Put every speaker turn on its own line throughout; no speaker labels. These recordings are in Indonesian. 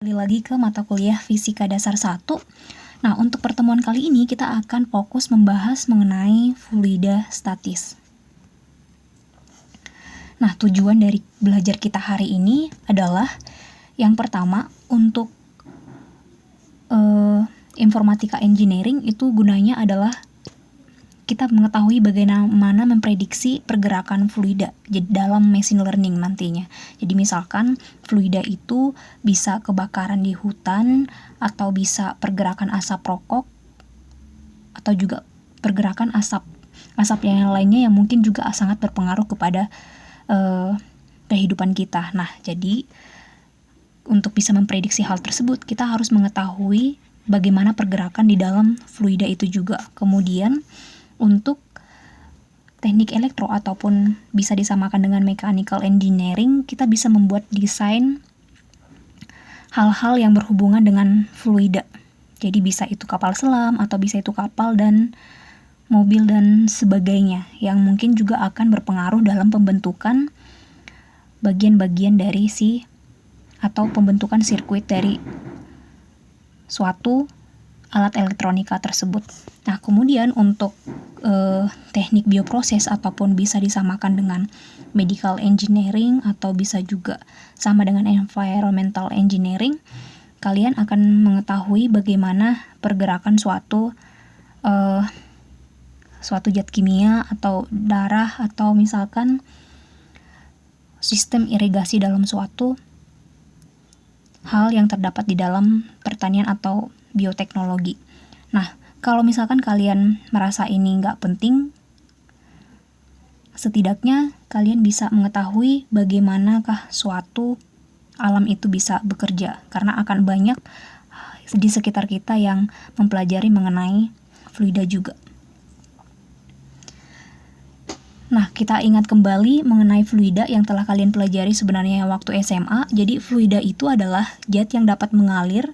Kembali lagi ke mata kuliah Fisika Dasar 1. Nah, untuk pertemuan kali ini kita akan fokus membahas mengenai fluida statis. Nah, tujuan dari belajar kita hari ini adalah yang pertama, untuk informatika engineering itu gunanya adalah kita mengetahui bagaimana memprediksi pergerakan fluida dalam machine learning nantinya. Jadi misalkan fluida itu bisa kebakaran di hutan, atau bisa pergerakan asap rokok, atau juga pergerakan asap yang lainnya yang mungkin juga sangat berpengaruh kepada kehidupan kita. Nah, jadi untuk bisa memprediksi hal tersebut, kita harus mengetahui bagaimana pergerakan di dalam fluida itu juga. Kemudian untuk teknik elektro ataupun bisa disamakan dengan mechanical engineering, kita bisa membuat desain hal-hal yang berhubungan dengan fluida. Jadi bisa itu kapal selam, atau bisa itu kapal dan mobil dan sebagainya, yang mungkin juga akan berpengaruh dalam pembentukan bagian-bagian dari atau pembentukan sirkuit dari suatu alat elektronika tersebut. Nah, kemudian untuk teknik bioproses ataupun bisa disamakan dengan medical engineering atau bisa juga sama dengan environmental engineering, kalian akan mengetahui bagaimana pergerakan suatu zat kimia atau darah, atau misalkan sistem irigasi dalam suatu hal yang terdapat di dalam pertanian atau bioteknologi. Nah, kalau misalkan kalian merasa ini nggak penting, setidaknya kalian bisa mengetahui bagaimanakah suatu alam itu bisa bekerja, karena akan banyak di sekitar kita yang mempelajari mengenai fluida juga. Nah, kita ingat kembali mengenai fluida yang telah kalian pelajari sebenarnya waktu SMA. Jadi fluida itu adalah zat yang dapat mengalir,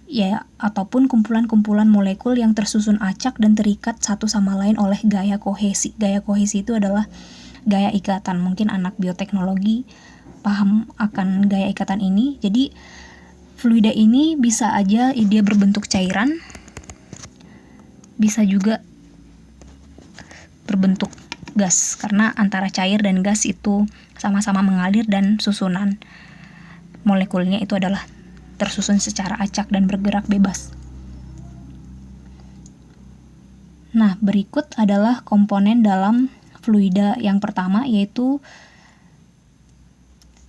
ya, ataupun kumpulan-kumpulan molekul yang tersusun acak dan terikat satu sama lain oleh gaya kohesi. Gaya kohesi itu adalah gaya ikatan. Mungkin anak bioteknologi paham akan gaya ikatan ini. Jadi fluida ini bisa aja dia berbentuk cairan, bisa juga berbentuk gas, karena antara cair dan gas itu sama-sama mengalir dan susunan molekulnya itu adalah tersusun secara acak dan bergerak bebas. Nah, berikut adalah komponen dalam fluida yang pertama, yaitu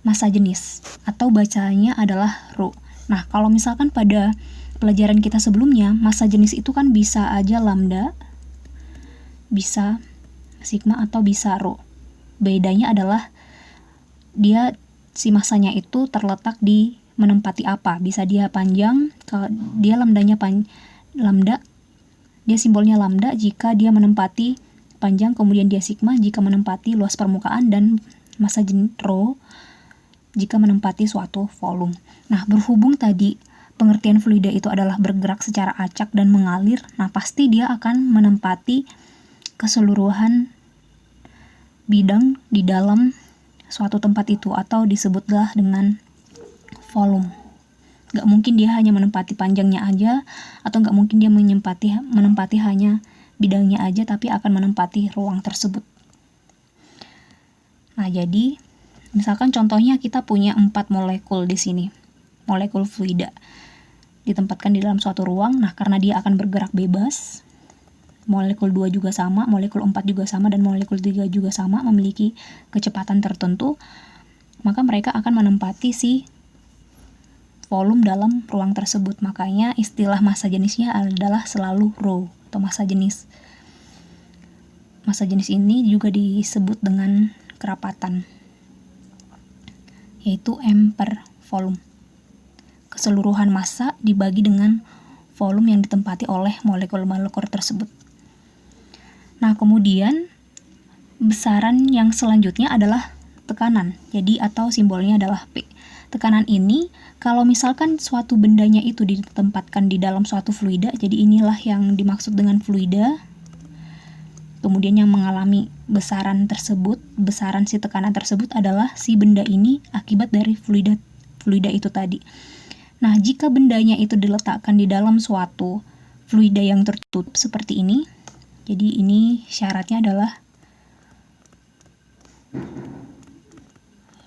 massa jenis, atau bacanya adalah ρ. Nah, kalau misalkan pada pelajaran kita sebelumnya, massa jenis itu kan bisa aja lambda, bisa sigma, atau bisa ρ. Bedanya adalah si massanya itu terletak di menempati apa. Bisa dia panjang, kalau dia lambdanya lambda, dia simbolnya lambda jika dia menempati panjang, kemudian dia sigma jika menempati luas permukaan, dan massa ρ jika menempati suatu volume. Nah, berhubung tadi pengertian fluida itu adalah bergerak secara acak dan mengalir, nah pasti dia akan menempati keseluruhan bidang di dalam suatu tempat itu, atau disebutlah dengan volume. Gak mungkin dia hanya menempati panjangnya aja, atau gak mungkin dia menempati hanya bidangnya aja, tapi akan menempati ruang tersebut. Nah, jadi misalkan contohnya kita punya 4 molekul di sini, molekul fluida ditempatkan di dalam suatu ruang. Nah, karena dia akan bergerak bebas, molekul 2 juga sama, molekul 4 juga sama, dan molekul 3 juga sama, memiliki kecepatan tertentu, maka mereka akan menempati si volume dalam ruang tersebut. Makanya istilah massa jenisnya adalah selalu ρ, atau massa jenis. Massa jenis ini juga disebut dengan kerapatan, yaitu M per volume. Keseluruhan massa dibagi dengan volume yang ditempati oleh molekul-molekul tersebut. Nah, kemudian besaran yang selanjutnya adalah tekanan. Jadi atau simbolnya adalah P. Tekanan ini kalau misalkan suatu bendanya itu ditempatkan di dalam suatu fluida, jadi inilah yang dimaksud dengan fluida. Kemudian yang mengalami besaran tersebut, besaran si tekanan tersebut adalah si benda ini akibat dari fluida itu tadi. Nah, jika bendanya itu diletakkan di dalam suatu fluida yang tertutup seperti ini, jadi ini syaratnya adalah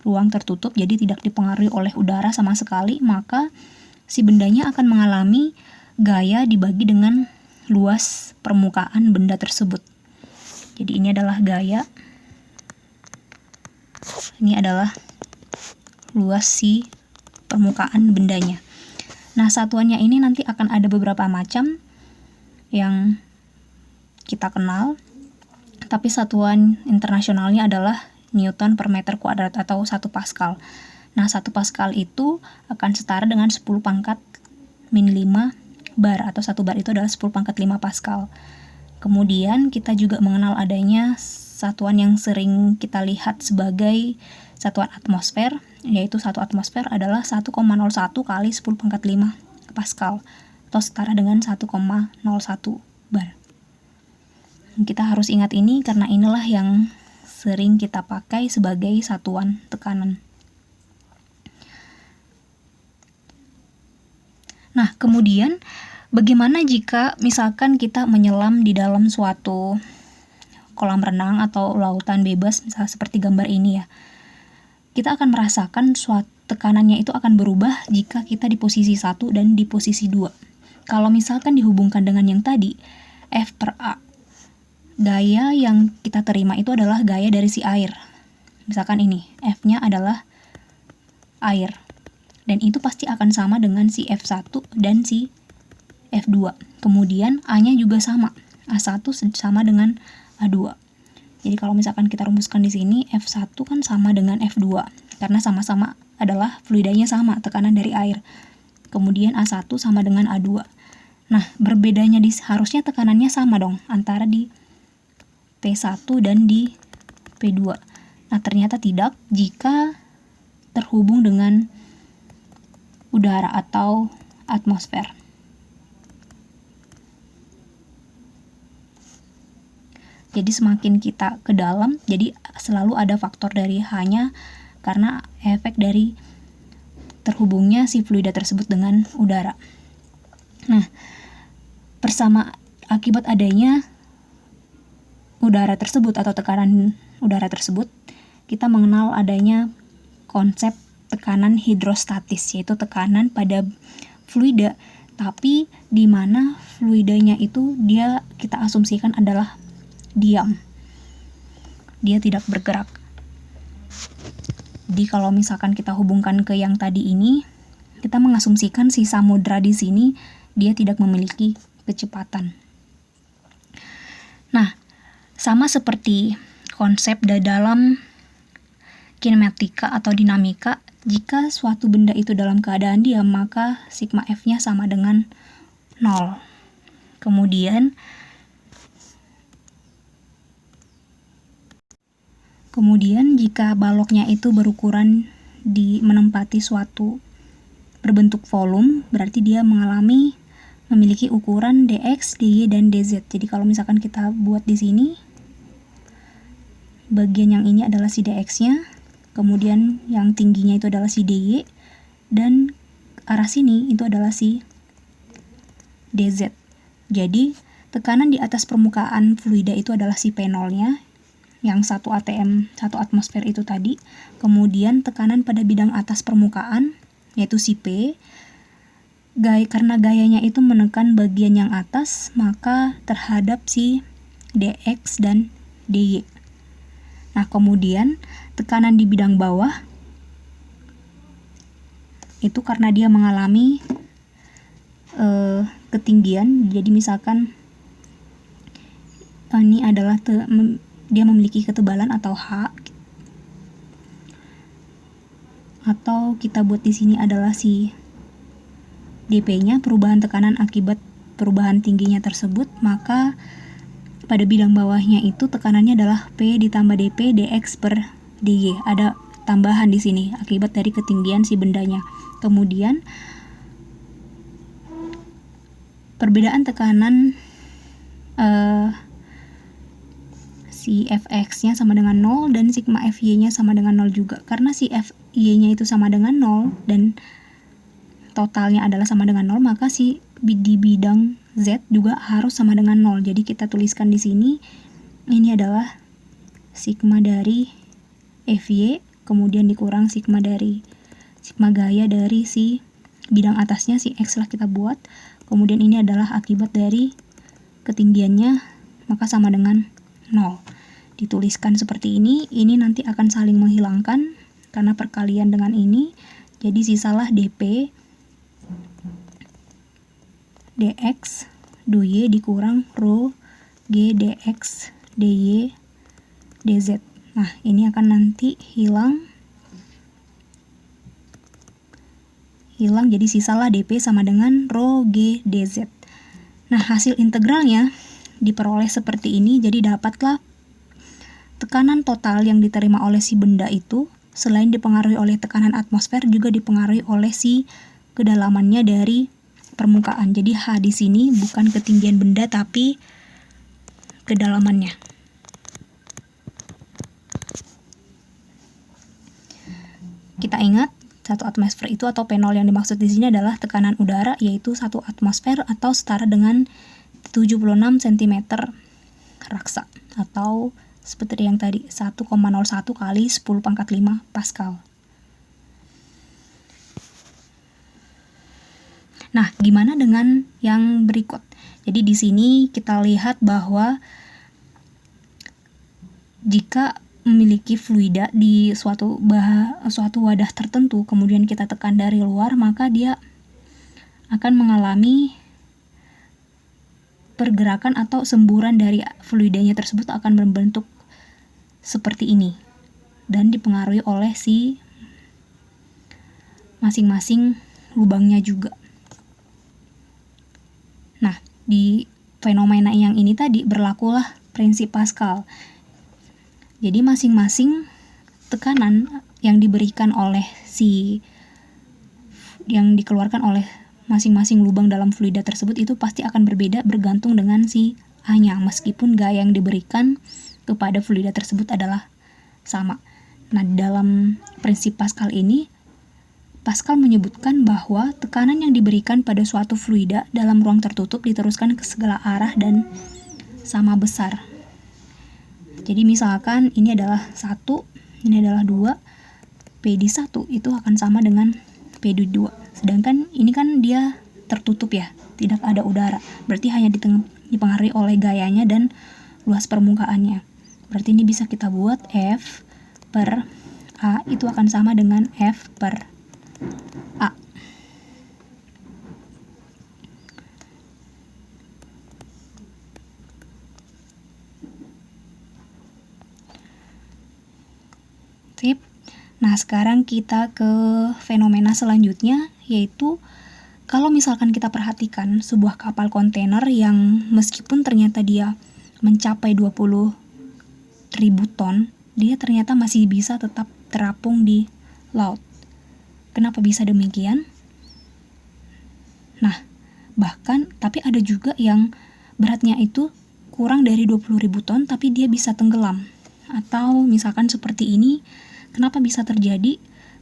ruang tertutup, jadi tidak dipengaruhi oleh udara sama sekali, maka si bendanya akan mengalami gaya dibagi dengan luas permukaan benda tersebut. Jadi ini adalah gaya, ini adalah luas si permukaan bendanya. Nah, satuannya ini nanti akan ada beberapa macam yang kita kenal, tapi satuan internasionalnya adalah Newton per meter kuadrat atau 1 Pascal. Nah, 1 Pascal itu akan setara dengan 10 pangkat min 5 bar, atau 1 bar itu adalah 10 pangkat 5 Pascal. Kemudian kita juga mengenal adanya satuan yang sering kita lihat sebagai satuan atmosfer, yaitu 1 atmosfer adalah 1,01 kali 10 pangkat 5 Pascal, atau setara dengan 1,01 bar. Kita harus ingat ini karena inilah yang sering kita pakai sebagai satuan tekanan. Nah, kemudian bagaimana jika misalkan kita menyelam di dalam suatu kolam renang atau lautan bebas, misalnya seperti gambar ini ya. Kita akan merasakan suatu tekanannya itu akan berubah jika kita di posisi 1 dan di posisi 2. Kalau misalkan dihubungkan dengan yang tadi, F per A, gaya yang kita terima itu adalah gaya dari si air. Misalkan ini, F-nya adalah air. Dan itu pasti akan sama dengan si F1 dan si F2. Kemudian A-nya juga sama. A1 sama dengan A2. Jadi kalau misalkan kita rumuskan di sini, F1 kan sama dengan F2. Karena sama-sama adalah fluidanya sama, tekanan dari air. Kemudian A1 sama dengan A2. Nah, berbedanya harusnya tekanannya sama dong, antara di P1 dan di P2. Nah, ternyata tidak jika terhubung dengan udara atau atmosfer. Jadi semakin kita ke dalam, jadi selalu ada faktor dari H-nya karena efek dari terhubungnya si fluida tersebut dengan udara. Nah, akibat adanya udara tersebut atau tekanan udara tersebut, kita mengenal adanya konsep tekanan hidrostatis, yaitu tekanan pada fluida, tapi di mana fluidanya itu kita asumsikan adalah diam. Dia tidak bergerak. Jadi kalau misalkan kita hubungkan ke yang tadi ini, kita mengasumsikan si samudra di sini dia tidak memiliki kecepatan. Nah, sama seperti konsep dalam kinematika atau dinamika, jika suatu benda itu dalam keadaan diam, maka sigma F-nya sama dengan 0. Kemudian jika baloknya itu berukuran menempati suatu berbentuk volume, berarti dia memiliki ukuran dx, dy, dan dz. Jadi kalau misalkan kita buat di sini, bagian yang ini adalah si dx-nya, kemudian yang tingginya itu adalah si dy, dan arah sini itu adalah si dz. Jadi tekanan di atas permukaan fluida itu adalah si P0-nya, yang 1 atm, 1 atmosfer itu tadi. Kemudian tekanan pada bidang atas permukaan, yaitu si P. Karena gayanya itu menekan bagian yang atas, maka terhadap si dx dan dy. Nah, kemudian tekanan di bidang bawah itu karena dia mengalami ketinggian. Jadi misalkan ini adalah dia memiliki ketebalan atau H, atau kita buat di sini adalah si dp-nya, perubahan tekanan akibat perubahan tingginya tersebut, maka pada bidang bawahnya itu tekanannya adalah P ditambah dp dx per dy. Ada tambahan di sini akibat dari ketinggian si bendanya. Kemudian perbedaan tekanan si Fx-nya sama dengan 0 dan sigma Fy-nya sama dengan 0 juga. Karena si Fy-nya itu sama dengan 0 dan totalnya adalah sama dengan 0, maka di bidang Z juga harus sama dengan 0. Jadi kita tuliskan di sini, ini adalah sigma dari FY, kemudian dikurang sigma gaya dari si bidang atasnya, si X lah kita buat. Kemudian ini adalah akibat dari ketinggiannya, maka sama dengan 0. Dituliskan seperti ini nanti akan saling menghilangkan karena perkalian dengan ini. Jadi sisalah dP dx dy dikurang rho g dx dy dz. Nah, ini akan nanti hilang jadi sisalah dP sama dengan rho g dz. Nah, hasil integralnya diperoleh seperti ini. Jadi dapatlah tekanan total yang diterima oleh si benda itu selain dipengaruhi oleh tekanan atmosfer juga dipengaruhi oleh si kedalamannya dari permukaan. Jadi H di sini bukan ketinggian benda tapi kedalamannya. Kita ingat 1 atmosfer itu atau P0 yang dimaksud di sini adalah tekanan udara, yaitu 1 atmosfer atau setara dengan 76 cm raksa, atau seperti yang tadi 1,01 kali 10⁵ Pascal. Nah, gimana dengan yang berikut? Jadi di sini kita lihat bahwa jika memiliki fluida di suatu wadah tertentu, kemudian kita tekan dari luar, maka dia akan mengalami pergerakan atau semburan dari fluidanya tersebut akan membentuk seperti ini dan dipengaruhi oleh si masing-masing lubangnya juga. Nah, di fenomena yang ini tadi berlakulah prinsip Pascal. Jadi masing-masing tekanan yang diberikan oleh yang dikeluarkan oleh masing-masing lubang dalam fluida tersebut itu pasti akan berbeda bergantung dengan si A-nya, meskipun gaya yang diberikan kepada fluida tersebut adalah sama. Nah, dalam prinsip Pascal ini, Pascal menyebutkan bahwa tekanan yang diberikan pada suatu fluida dalam ruang tertutup diteruskan ke segala arah dan sama besar. Jadi misalkan ini adalah 1, ini adalah 2, P di 1 itu akan sama dengan P di 2. Sedangkan ini kan dia tertutup ya, tidak ada udara. Berarti hanya dipengaruhi oleh gayanya dan luas permukaannya. Berarti ini bisa kita buat F per A itu akan sama dengan F per A. Sip. Nah, sekarang kita ke fenomena selanjutnya, yaitu kalau misalkan kita perhatikan sebuah kapal kontainer yang meskipun ternyata dia mencapai 20.000 ton, dia ternyata masih bisa tetap terapung di laut. Kenapa bisa demikian? Nah, bahkan tapi ada juga yang beratnya itu kurang dari 20.000 ton tapi dia bisa tenggelam. Atau misalkan seperti ini, kenapa bisa terjadi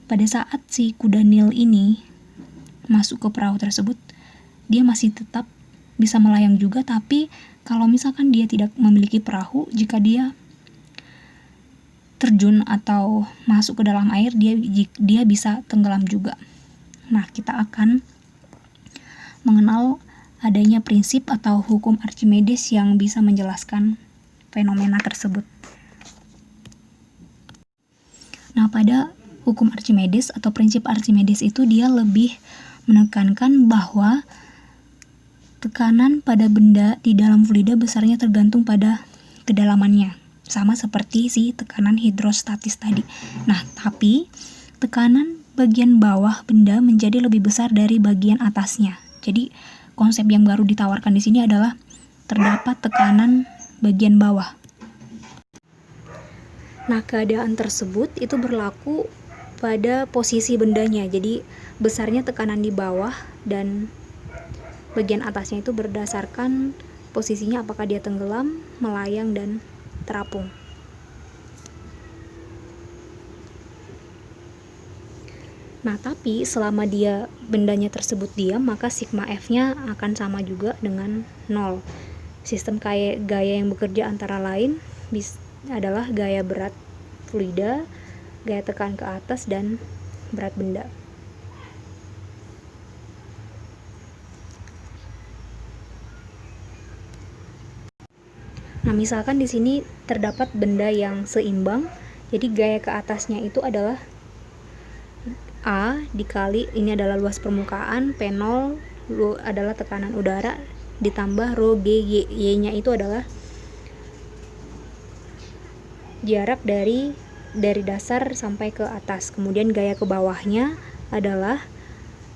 pada saat si kuda Nil ini masuk ke perahu tersebut, dia masih tetap bisa melayang juga, tapi kalau misalkan dia tidak memiliki perahu, jika dia terjun atau masuk ke dalam air, dia bisa tenggelam juga. Nah, kita akan mengenal adanya prinsip atau hukum Archimedes yang bisa menjelaskan fenomena tersebut. Nah, pada hukum Archimedes atau prinsip Archimedes itu dia lebih menekankan bahwa tekanan pada benda di dalam fluida besarnya tergantung pada kedalamannya, sama seperti si tekanan hidrostatis tadi. Nah, tapi tekanan bagian bawah benda menjadi lebih besar dari bagian atasnya. Jadi konsep yang baru ditawarkan di sini adalah terdapat tekanan bagian bawah. Nah, keadaan tersebut itu berlaku pada posisi bendanya. Jadi besarnya tekanan di bawah dan bagian atasnya itu berdasarkan posisinya, apakah dia tenggelam, melayang, dan terapung. Nah, tapi selama bendanya tersebut diam, maka sigma F-nya akan sama juga dengan 0. Sistem gaya yang bekerja antara lain adalah gaya berat fluida, gaya tekan ke atas, dan berat benda. Nah, misalkan di sini terdapat benda yang seimbang, jadi gaya ke atasnya itu adalah A dikali, ini adalah luas permukaan, P0 adalah tekanan udara, ditambah rho G, Y-nya itu adalah jarak dari dasar sampai ke atas. Kemudian gaya ke bawahnya adalah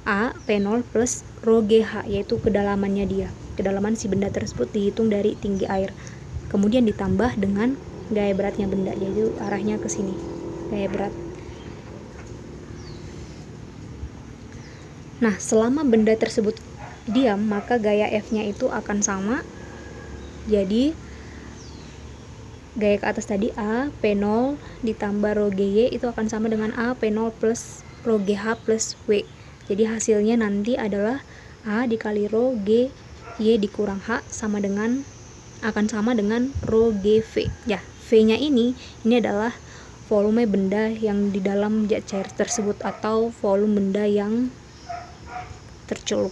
A P0 plus rho GH, yaitu kedalamannya dia. Kedalaman si benda tersebut dihitung dari tinggi air. Kemudian ditambah dengan gaya beratnya benda, yaitu arahnya ke sini, gaya berat. Nah, selama benda tersebut diam, maka gaya F-nya itu akan sama. Jadi gaya ke atas tadi A P0 ditambah rho GY itu akan sama dengan A P0 plus rho GH plus W. Jadi hasilnya nanti adalah A dikali rho G Y dikurang H akan sama dengan rho GV. Ya, V-nya ini adalah volume benda yang di dalam zat cair tersebut, atau volume benda yang tercelup.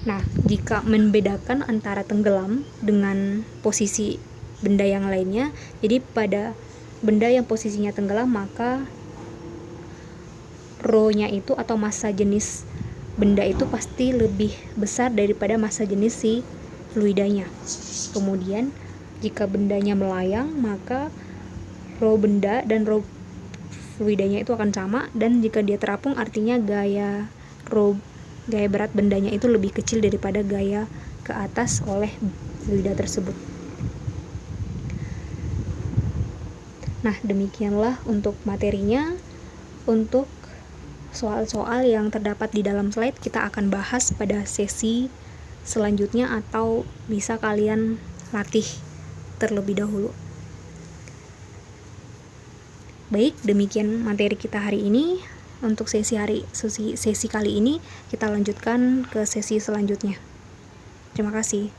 Nah, jika membedakan antara tenggelam dengan posisi benda yang lainnya, jadi pada benda yang posisinya tenggelam, maka rho-nya itu atau massa jenis benda itu pasti lebih besar daripada massa jenis si fluidanya. Kemudian jika bendanya melayang, maka rho benda dan rho fluidanya itu akan sama, dan jika dia terapung artinya gaya berat bendanya itu lebih kecil daripada gaya ke atas oleh fluida tersebut. Nah, demikianlah untuk materinya. Untuk soal-soal yang terdapat di dalam slide kita akan bahas pada sesi selanjutnya, atau bisa kalian latih terlebih dahulu. Baik, demikian materi kita hari ini. Untuk sesi kali ini kita lanjutkan ke sesi selanjutnya. Terima kasih.